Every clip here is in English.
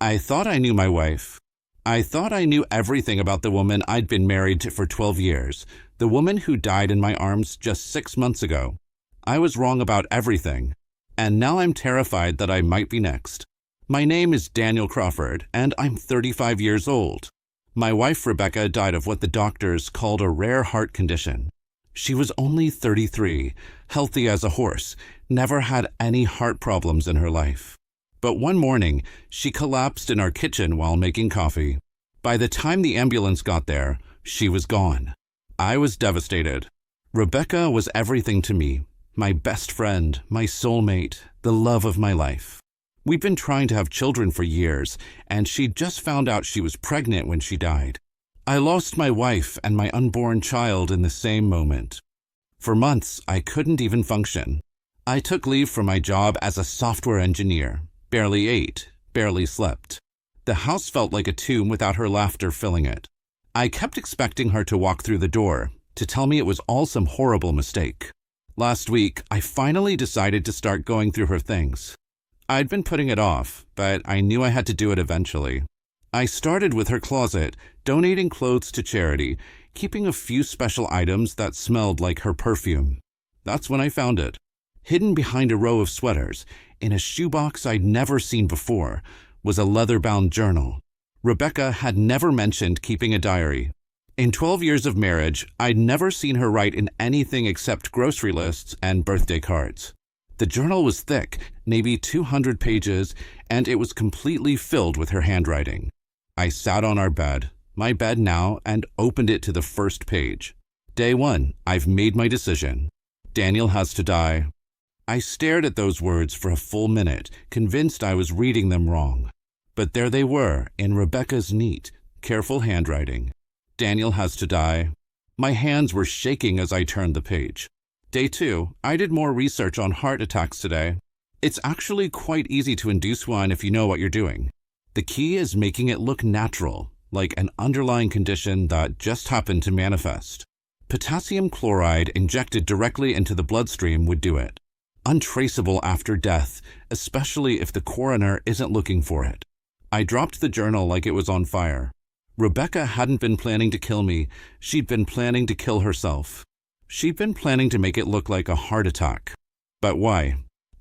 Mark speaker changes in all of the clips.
Speaker 1: I thought I knew my wife. I thought I knew everything about the woman I'd been married to for 12 years, the woman who died in my arms just 6 months ago. I was wrong about everything, and now I'm terrified that I might be next. My name is Daniel Crawford, and I'm 35 years old. My wife, Rebecca, died of what the doctors called a rare heart condition. She was only 33, healthy as a horse, never had any heart problems in her life. But one morning, she collapsed in our kitchen while making coffee. By the time the ambulance got there, she was gone. I was devastated. Rebecca was everything to me, my best friend, my soulmate, the love of my life. We'd been trying to have children for years, and she'd just found out she was pregnant when she died. I lost my wife and my unborn child in the same moment. For months, I couldn't even function. I took leave from my job as a software engineer. Barely ate, barely slept. The house felt like a tomb without her laughter filling it. I kept expecting her to walk through the door, to tell me it was all some horrible mistake. Last week, I finally decided to start going through her things. I'd been putting it off, but I knew I had to do it eventually. I started with her closet, donating clothes to charity, keeping a few special items that smelled like her perfume. That's when I found it. Hidden behind a row of sweaters, in a shoebox I'd never seen before, was a leather-bound journal. Rebecca had never mentioned keeping a diary. In 12 years of marriage, I'd never seen her write in anything except grocery lists and birthday cards. The journal was thick, maybe 200 pages, and it was completely filled with her handwriting. I sat on our bed, my bed now, and opened it to the first page. Day 1, I've made my decision. Daniel has to die. I stared at those words for a full minute, convinced I was reading them wrong. But there they were, in Rebecca's neat, careful handwriting. Daniel has to die. My hands were shaking as I turned the page. Day 2, I did more research on heart attacks today. It's actually quite easy to induce one if you know what you're doing. The key is making it look natural, like an underlying condition that just happened to manifest. Potassium chloride injected directly into the bloodstream would do it. Untraceable after death, especially if the coroner isn't looking for it. I dropped the journal like it was on fire. Rebecca hadn't been planning to kill me. She'd been planning to kill herself. She'd been planning to make it look like a heart attack. But why?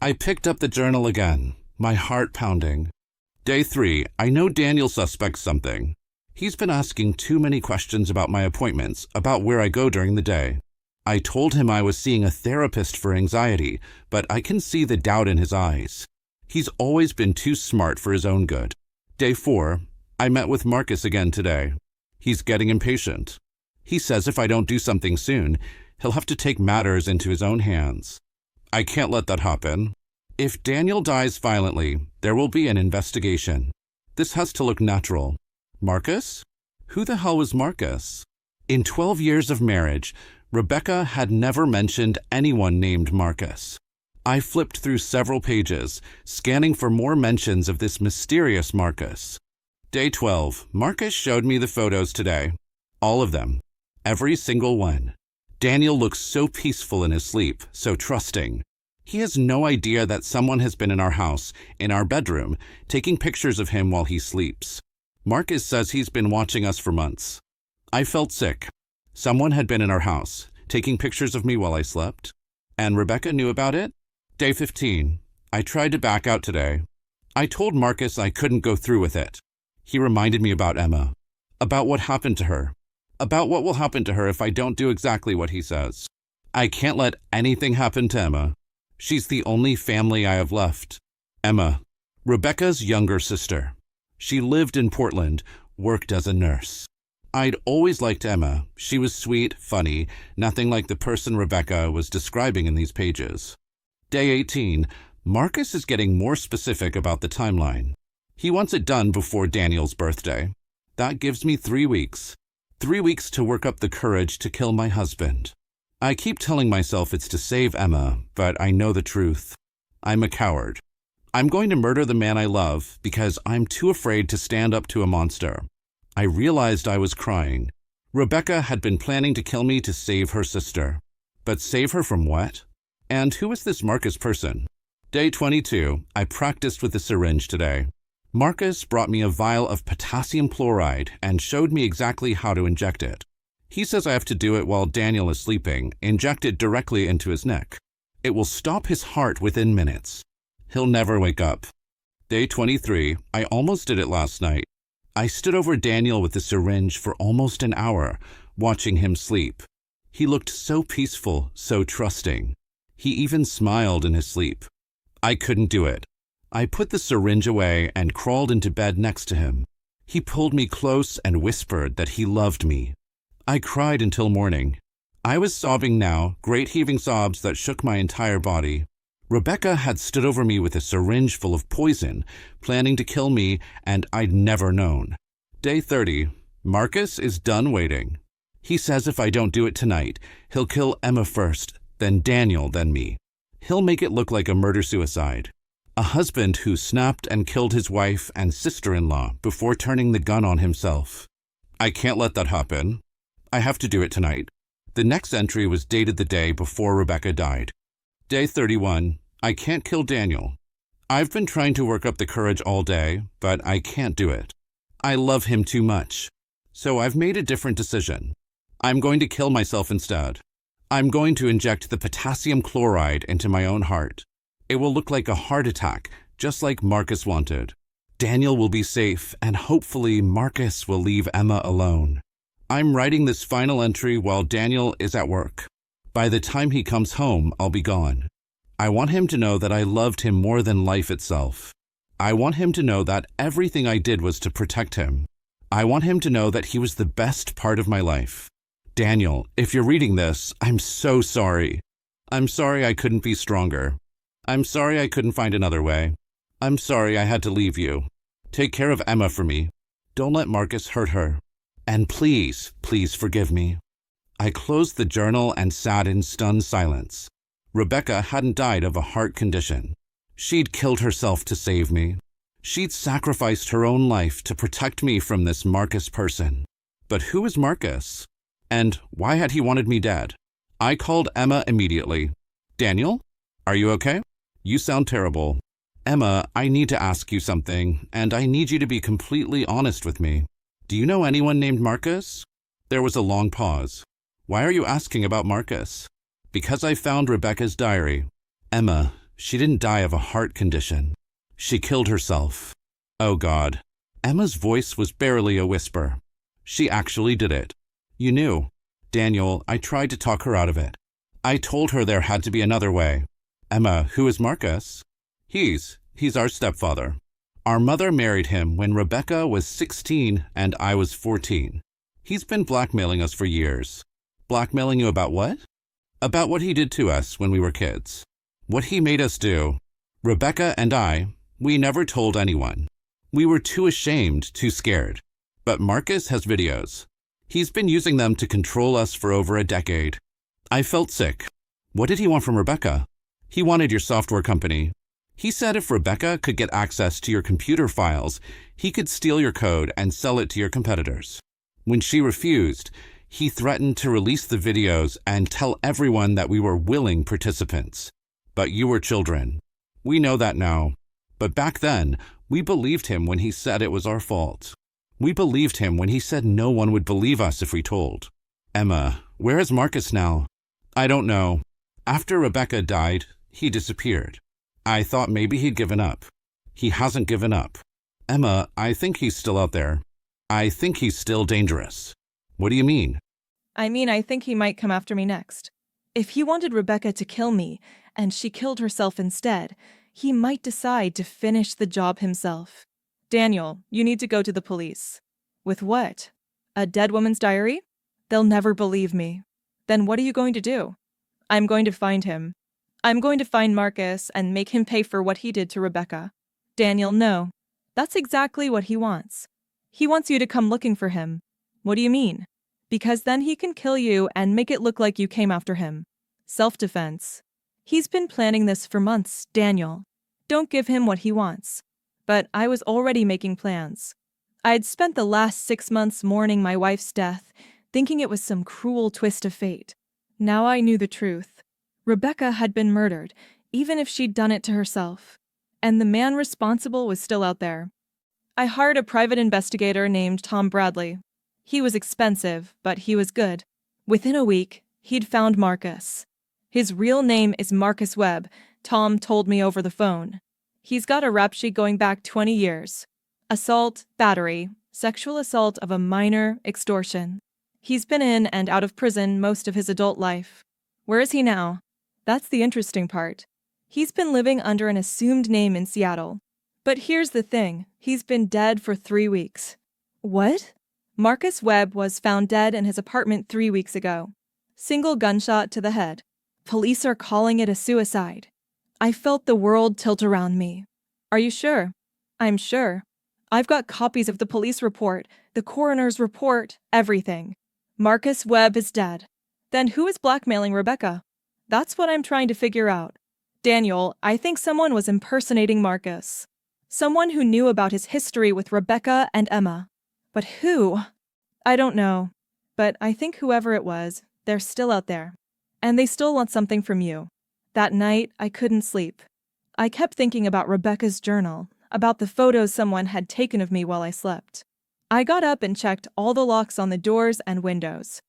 Speaker 1: I picked up the journal again, my heart pounding. Day 3, I know Daniel suspects something. He's been asking too many questions about my appointments, about where I go during the day. I told him I was seeing a therapist for anxiety, but I can see the doubt in his eyes. He's always been too smart for his own good. Day 4, I met with Marcus again today. He's getting impatient. He says if I don't do something soon, he'll have to take matters into his own hands. I can't let that happen. If Daniel dies violently, there will be an investigation. This has to look natural. Marcus? Who the hell was Marcus? In 12 years of marriage, Rebecca had never mentioned anyone named Marcus. I flipped through several pages, scanning for more mentions of this mysterious Marcus. Day 12, Marcus showed me the photos today. All of them. Every single one. Daniel looks so peaceful in his sleep, so trusting. He has no idea that someone has been in our house, in our bedroom, taking pictures of him while he sleeps. Marcus says he's been watching us for months. I felt sick. Someone had been in our house, taking pictures of me while I slept. And Rebecca knew about it? Day 15. I tried to back out today. I told Marcus I couldn't go through with it. He reminded me about Emma, about what happened to her, about what will happen to her if I don't do exactly what he says. I can't let anything happen to Emma. She's the only family I have left. Emma, Rebecca's younger sister. She lived in Portland, worked as a nurse. I'd always liked Emma. She was sweet, funny, nothing like the person Rebecca was describing in these pages. Day 18, Marcus is getting more specific about the timeline. He wants it done before Daniel's birthday. That gives me 3 weeks. 3 weeks to work up the courage to kill my husband. I keep telling myself it's to save Emma, but I know the truth. I'm a coward. I'm going to murder the man I love because I'm too afraid to stand up to a monster. I realized I was crying. Rebecca had been planning to kill me to save her sister. But save her from what? And who is this Marcus person? Day 22, I practiced with the syringe today. Marcus brought me a vial of potassium chloride and showed me exactly how to inject it. He says I have to do it while Daniel is sleeping, inject it directly into his neck. It will stop his heart within minutes. He'll never wake up. Day 23, I almost did it last night. I stood over Daniel with the syringe for almost an hour, watching him sleep. He looked so peaceful, so trusting. He even smiled in his sleep. I couldn't do it. I put the syringe away and crawled into bed next to him. He pulled me close and whispered that he loved me. I cried until morning. I was sobbing now, great heaving sobs that shook my entire body. Rebecca had stood over me with a syringe full of poison, planning to kill me, and I'd never known. Day 30. Marcus is done waiting. He says if I don't do it tonight, he'll kill Emma first, then Daniel, then me. He'll make it look like a murder-suicide. A husband who snapped and killed his wife and sister-in-law before turning the gun on himself. I can't let that happen. I have to do it tonight. The next entry was dated the day before Rebecca died. Day 31. I can't kill Daniel. I've been trying to work up the courage all day, but I can't do it. I love him too much. So I've made a different decision. I'm going to kill myself instead. I'm going to inject the potassium chloride into my own heart. It will look like a heart attack, just like Marcus wanted. Daniel will be safe, and hopefully Marcus will leave Emma alone. I'm writing this final entry while Daniel is at work. By the time he comes home, I'll be gone. I want him to know that I loved him more than life itself. I want him to know that everything I did was to protect him. I want him to know that he was the best part of my life. Daniel, if you're reading this, I'm so sorry. I'm sorry I couldn't be stronger. I'm sorry I couldn't find another way. I'm sorry I had to leave you. Take care of Emma for me. Don't let Marcus hurt her. And please, please forgive me. I closed the journal and sat in stunned silence. Rebecca hadn't died of a heart condition. She'd killed herself to save me. She'd sacrificed her own life to protect me from this Marcus person. But who was Marcus? And why had he wanted me dead? I called Emma immediately. Daniel? Are you okay? You sound terrible. Emma, I need to ask you something, and I need you to be completely honest with me. Do you know anyone named Marcus? There was a long pause. Why are you asking about Marcus? Because I found Rebecca's diary. Emma, she didn't die of a heart condition. She killed herself. Oh God. Emma's voice was barely a whisper. She actually did it. You knew. Daniel, I tried to talk her out of it. I told her there had to be another way. Emma, who is Marcus? He's our stepfather. Our mother married him when Rebecca was 16 and I was 14. He's been blackmailing us for years. Blackmailing you about what? About what he did to us when we were kids. What he made us do. Rebecca and I, we never told anyone. We were too ashamed, too scared. But Marcus has videos. He's been using them to control us for over a decade. I felt sick. What did he want from Rebecca? He wanted your software company. He said if Rebecca could get access to your computer files, he could steal your code and sell it to your competitors. When she refused, he threatened to release the videos and tell everyone that we were willing participants. But you were children. We know that now. But back then, we believed him when he said it was our fault. We believed him when he said no one would believe us if we told. Emma, where is Marcus now? I don't know. After Rebecca died, he disappeared. I thought maybe he'd given up. He hasn't given up. Emma, I think he's still out there. I think he's still dangerous. What do you mean?
Speaker 2: I think he might come after me next. If he wanted Rebecca to kill me, and she killed herself instead, he might decide to finish the job himself. Daniel, you need to go to the police. With what? A dead woman's diary? They'll never believe me. Then what are you going to do? I'm going to find him. I'm going to find Marcus and make him pay for what he did to Rebecca. Daniel, no. That's exactly what he wants. He wants you to come looking for him. What do you mean? Because then he can kill you and make it look like you came after him. Self-defense. He's been planning this for months, Daniel. Don't give him what he wants. But I was already making plans. I'd spent the last 6 months mourning my wife's death, thinking it was some cruel twist of fate. Now I knew the truth. Rebecca had been murdered, even if she'd done it to herself. And the man responsible was still out there. I hired a private investigator named Tom Bradley. He was expensive, but he was good. Within a week, he'd found Marcus. His real name is Marcus Webb, Tom told me over the phone. He's got a rap sheet going back 20 years. Assault, battery, sexual assault of a minor, extortion. He's been in and out of prison most of his adult life. Where is he now? That's the interesting part. He's been living under an assumed name in Seattle. But here's the thing, he's been dead for 3 weeks. What? Marcus Webb was found dead in his apartment 3 weeks ago. Single gunshot to the head. Police are calling it a suicide. I felt the world tilt around me. Are you sure? I'm sure. I've got copies of the police report, the coroner's report, everything. Marcus Webb is dead. Then who is blackmailing Rebecca? That's what I'm trying to figure out. Daniel, I think someone was impersonating Marcus. Someone who knew about his history with Rebecca and Emma. But who? I don't know. But I think whoever it was, they're still out there. And they still want something from you. That night, I couldn't sleep. I kept thinking about Rebecca's journal, about the photos someone had taken of me while I slept. I got up and checked all the locks on the doors and windows.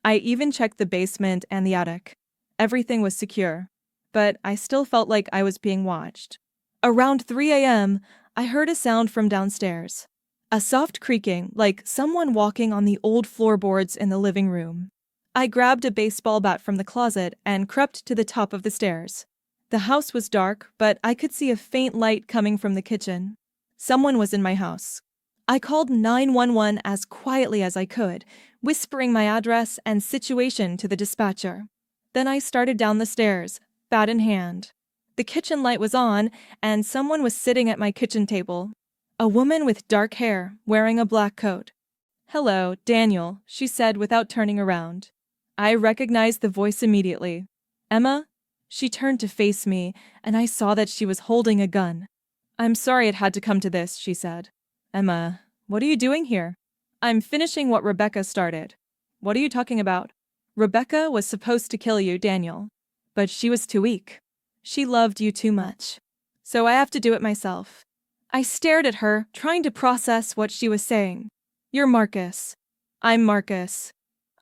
Speaker 2: I even checked the basement and the attic. Everything was secure. But I still felt like I was being watched. Around 3 a.m., I heard a sound from downstairs. A soft creaking, like someone walking on the old floorboards in the living room. I grabbed a baseball bat from the closet and crept to the top of the stairs. The house was dark, but I could see a faint light coming from the kitchen. Someone was in my house. I called 911 as quietly as I could, whispering my address and situation to the dispatcher. Then I started down the stairs, bat in hand. The kitchen light was on, and someone was sitting at my kitchen table. A woman with dark hair, wearing a black coat. "Hello, Daniel," she said without turning around. I recognized the voice immediately. "Emma?" She turned to face me, and I saw that she was holding a gun. "I'm sorry it had to come to this," she said. "Emma, what are you doing here?" "I'm finishing what Rebecca started." "What are you talking about?" "Rebecca was supposed to kill you, Daniel. But she was too weak. She loved you too much. So I have to do it myself." I stared at her, trying to process what she was saying. "You're Marcus." "I'm Marcus.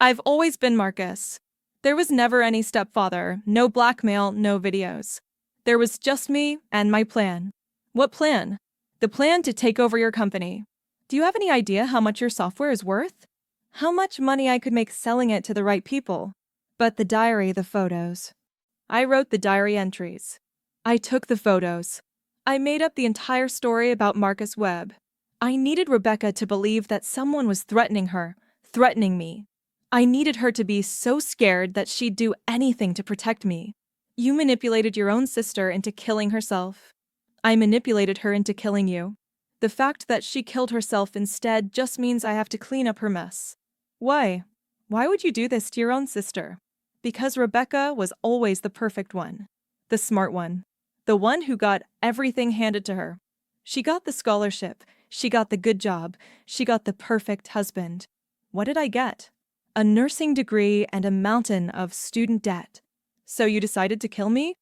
Speaker 2: I've always been Marcus. There was never any stepfather, no blackmail, no videos. There was just me and my plan." "What plan?" "The plan to take over your company. Do you have any idea how much your software is worth? How much money I could make selling it to the right people?" "But the diary, the photos." I wrote the diary entries. I took the photos. I made up the entire story about Marcus Webb. I needed Rebecca to believe that someone was threatening her, threatening me. I needed her to be so scared that she'd do anything to protect me. You manipulated your own sister into killing herself. I manipulated her into killing you. The fact that she killed herself instead just means I have to clean up her mess. Why? Why would you do this to your own sister? Because Rebecca was always the perfect one. The smart one. The one who got everything handed to her. She got the scholarship. She got the good job. She got the perfect husband. What did I get? A nursing degree and a mountain of student debt. So you decided to kill me?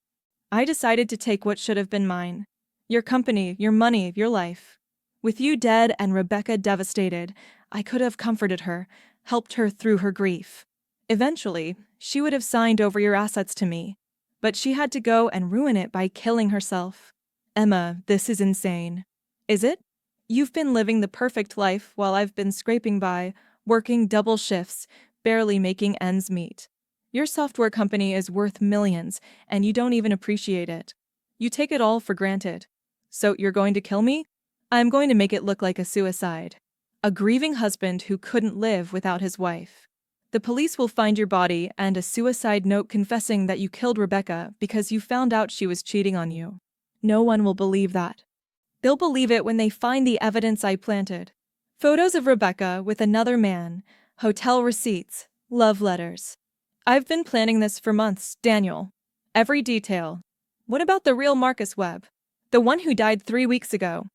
Speaker 2: I decided to take what should have been mine. Your company, your money, your life. With you dead and Rebecca devastated, I could have comforted her, helped her through her grief. Eventually, she would have signed over your assets to me. But she had to go and ruin it by killing herself. Emma, this is insane. Is it? You've been living the perfect life while I've been scraping by, working double shifts, barely making ends meet. Your software company is worth millions, and you don't even appreciate it. You take it all for granted. So you're going to kill me? I'm going to make it look like a suicide. A grieving husband who couldn't live without his wife. The police will find your body and a suicide note confessing that you killed Rebecca because you found out she was cheating on you. No one will believe that. They'll believe it when they find the evidence I planted. Photos of Rebecca with another man, hotel receipts, love letters. I've been planning this for months, Daniel. Every detail. What about the real Marcus Webb? The one who died 3 weeks ago.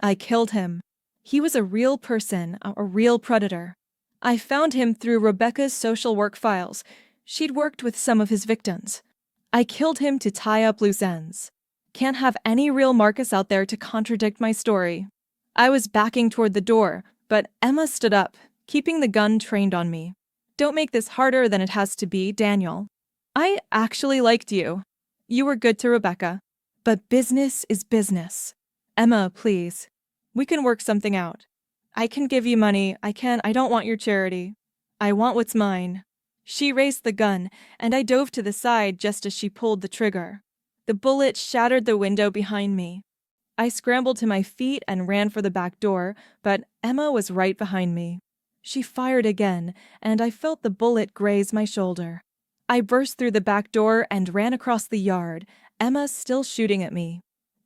Speaker 2: I killed him. He was a real person, a real predator. I found him through Rebecca's social work files. She'd worked with some of his victims. I killed him to tie up loose ends. Can't have any real Marcus out there to contradict my story. I was backing toward the door, but Emma stood up, keeping the gun trained on me. Don't make this harder than it has to be, Daniel. I actually liked you. You were good to Rebecca. But business is business. Emma, please. We can work something out. I can give you money. I don't want your charity. I want what's mine. She raised the gun, and I dove to the side just as she pulled the trigger. The bullet shattered the window behind me. I scrambled to my feet and ran for the back door, but Emma was right behind me. She fired again, and I felt the bullet graze my shoulder. I burst through the back door and ran across the yard, Emma still shooting at me.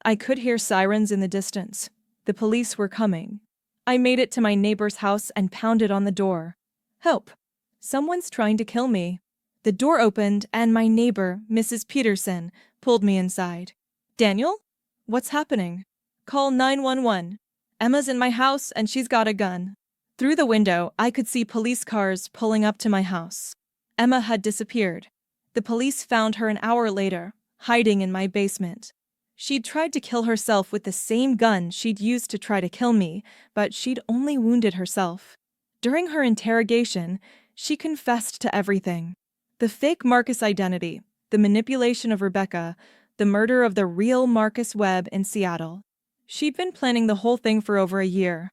Speaker 2: I could hear sirens in the distance. The police were coming. I made it to my neighbor's house and pounded on the door. Help! Someone's trying to kill me. The door opened and my neighbor, Mrs. Peterson, pulled me inside. Daniel? What's happening? Call 911. Emma's in my house and she's got a gun. Through the window, I could see police cars pulling up to my house. Emma had disappeared. The police found her an hour later, hiding in my basement. She'd tried to kill herself with the same gun she'd used to try to kill me, but she'd only wounded herself. During her interrogation, she confessed to everything. The fake Marcus identity, the manipulation of Rebecca, the murder of the real Marcus Webb in Seattle. She'd been planning the whole thing for over a year.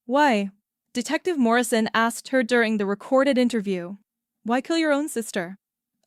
Speaker 2: Why? Detective Morrison asked her during the recorded interview. Why kill your own sister?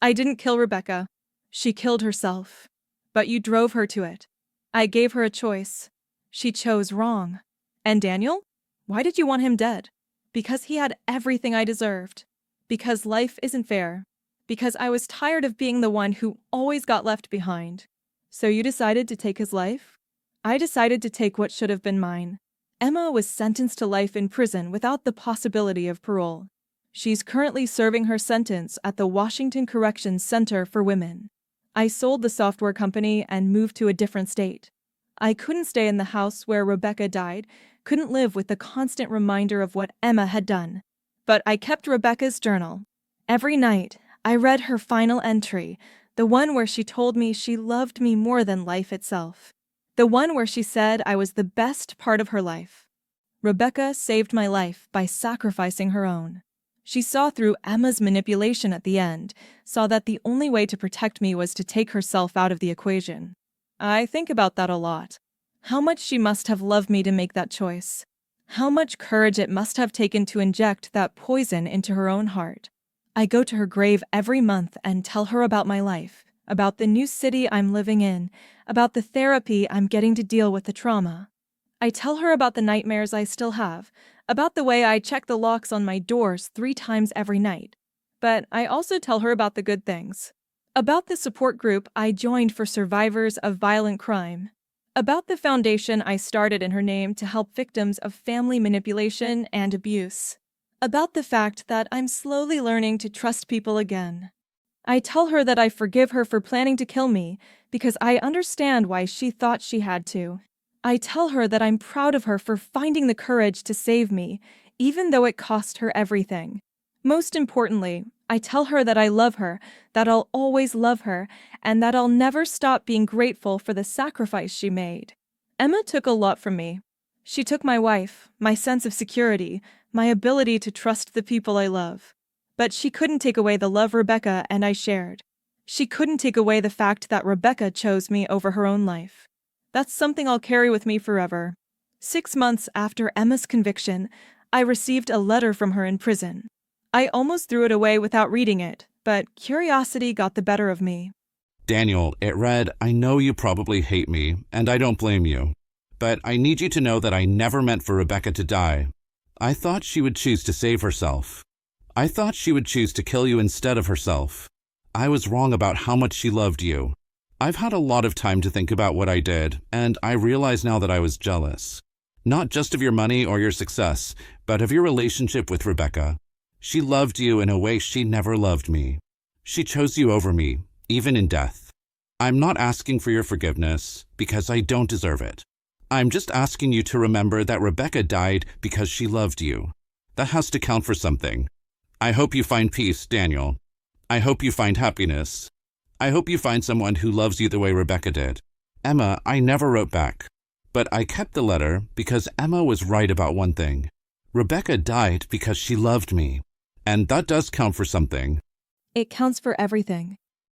Speaker 2: I didn't kill Rebecca. She killed herself. But you drove her to it. I gave her a choice. She chose wrong. And Daniel? Why did you want him dead? Because he had everything I deserved. Because life isn't fair. Because I was tired of being the one who always got left behind. So you decided to take his life? I decided to take what should have been mine. Emma was sentenced to life in prison without the possibility of parole. She's currently serving her sentence at the Washington Corrections Center for Women. I sold the software company and moved to a different state. I couldn't stay in the house where Rebecca died, couldn't live with the constant reminder of what Emma had done. But I kept Rebecca's journal. Every night, I read her final entry, the one where she told me she loved me more than life itself. The one where she said I was the best part of her life. Rebecca saved my life by sacrificing her own. She saw through Emma's manipulation at the end, saw that the only way to protect me was to take herself out of the equation. I think about that a lot. How much she must have loved me to make that choice. How much courage it must have taken to inject that poison into her own heart. I go to her grave every month and tell her about my life, about the new city I'm living in, about the therapy I'm getting to deal with the trauma. I tell her about the nightmares I still have, about the way I check the locks on my doors 3 times every night. But I also tell her about the good things. About the support group I joined for survivors of violent crime. About the foundation I started in her name to help victims of family manipulation and abuse. About the fact that I'm slowly learning to trust people again. I tell her that I forgive her for planning to kill me because I understand why she thought she had to. I tell her that I'm proud of her for finding the courage to save me, even though it cost her everything. Most importantly, I tell her that I love her, that I'll always love her, and that I'll never stop being grateful for the sacrifice she made. Emma took a lot from me. She took my wife, my sense of security, my ability to trust the people I love. But she couldn't take away the love Rebecca and I shared. She couldn't take away the fact that Rebecca chose me over her own life. That's something I'll carry with me forever. 6 months after Emma's conviction, I received a letter from her in prison. I almost threw it away without reading it, but curiosity got the better of me.
Speaker 1: Daniel, it read, I know you probably hate me, and I don't blame you. But I need you to know that I never meant for Rebecca to die. I thought she would choose to save herself. I thought she would choose to kill you instead of herself. I was wrong about how much she loved you. I've had a lot of time to think about what I did, and I realize now that I was jealous. Not just of your money or your success, but of your relationship with Rebecca. She loved you in a way she never loved me. She chose you over me, even in death. I'm not asking for your forgiveness, because I don't deserve it. I'm just asking you to remember that Rebecca died because she loved you. That has to count for something. I hope you find peace, Daniel. I hope you find happiness. I hope you find someone who loves you the way Rebecca did. Emma, I never wrote back. But I kept the letter because Emma was right about one thing. Rebecca died because she loved me. And that does count for something.
Speaker 2: It counts for everything.